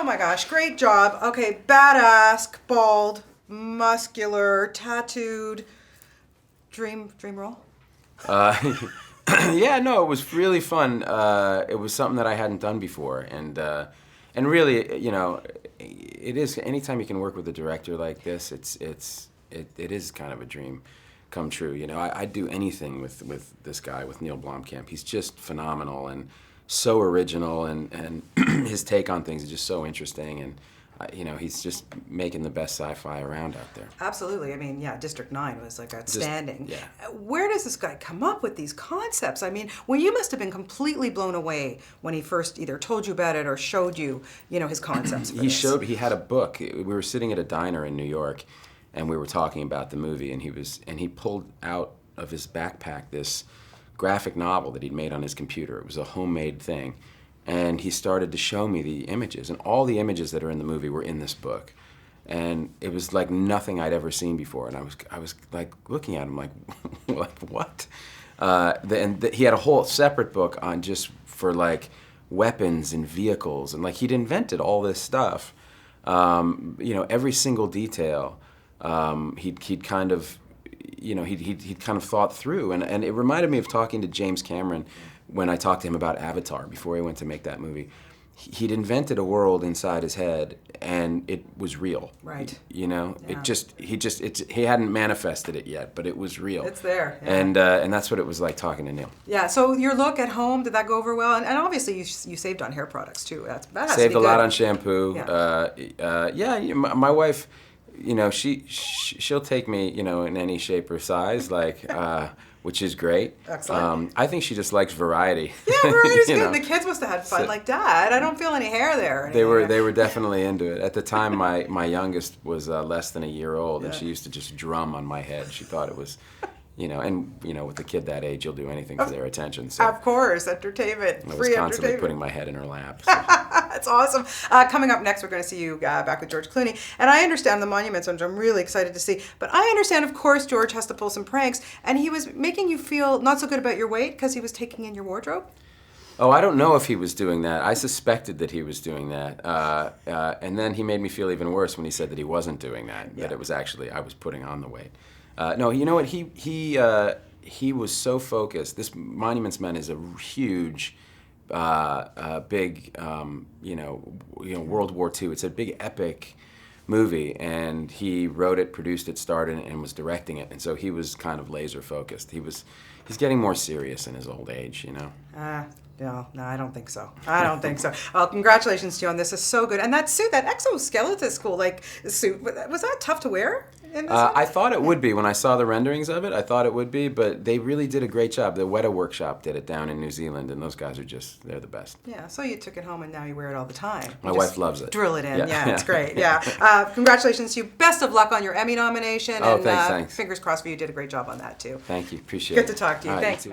my gosh, great job. Okay, badass, bald, muscular, tattooed. Dream role? Yeah, no, it was really fun. It was something that I hadn't done before, and really, you know, it is. Anytime you can work with a director like this, it is kind of a dream come true. You know, I'd do anything with this guy, with Neill Blomkamp. He's just phenomenal and so original, and his take on things is just so interesting, and you know, he's just making the best sci-fi around out there. Absolutely. I mean, yeah, District 9 was like outstanding. Yeah. Where does this guy come up with these concepts? I mean, well, you must have been completely blown away when he first either told you about it or showed you, you know, his concepts for this. He had a book. We were sitting at a diner in New York, and we were talking about the movie, and he pulled out of his backpack this graphic novel that he'd made on his computer. It was a homemade thing. And he started to show me the images, and all the images that are in the movie were in this book. And it was like nothing I'd ever seen before. And I was like looking at him like, like what? He had a whole separate book on just for like weapons and vehicles, and like he'd invented all this stuff. You know, every single detail he'd kind of, you know, he'd kind of thought through, and it reminded me of talking to James Cameron when I talked to him about Avatar before he went to make that movie. He'd invented a world inside his head, and it was real. Right. You know, Yeah. he hadn't manifested it yet, but it was real. It's there. Yeah. And that's what it was like talking to Neill. Yeah, so your look at home, did that go over well? And obviously you saved on hair products too. That has to Saved be a lot good. on shampoo. Yeah. My wife, you know, she'll take me, you know, in any shape or size, like, which is great. Excellent. I think she just likes variety. Yeah, variety's You good. know? The kids must have had fun. Like, Dad, I don't feel any hair there. They were definitely into it. At the time, my youngest was less than a year old, and she used to just drum on my head. She thought it was, you know, and you know, with a kid that age, you'll do anything for their attention. So Of course, entertainment. I was Free constantly entertainment. putting my head in her lap. So. That's awesome. Coming up next, we're going to see you back with George Clooney. And I understand the monuments, which I'm really excited to see. But I understand, of course, George has to pull some pranks. And he was making you feel not so good about your weight because he was taking in your wardrobe? Oh, I don't know if he was doing that. I suspected that he was doing that. And then he made me feel even worse when he said that he wasn't doing that, that it was actually, I was putting on the weight. No, you know what? He was so focused. This Monuments Men is a huge, big, you know, World War II. It's a big epic movie, and he wrote it, produced it, starred in it, and was directing it. And so he was kind of laser focused. He's getting more serious in his old age, you know. No, I don't think so. I don't think so. Well, congratulations to you on this. Is so good. And that suit, that exoskeleton school like suit, was that tough to wear? In this one? I thought it would be when I saw the renderings of it. I thought it would be, but they really did a great job. The Weta Workshop did it down in New Zealand, and those guys are they're the best. Yeah, so you took it home and now you wear it all the time. My You wife just loves it. Drill it in. Yeah. Yeah, it's great. Yeah. Congratulations to you. Best of luck on your Emmy nomination. Oh, and thanks. fingers crossed for you. You did a great job on that too. Thank you. Appreciate it. Good to talk to you. All right, Thanks. you too.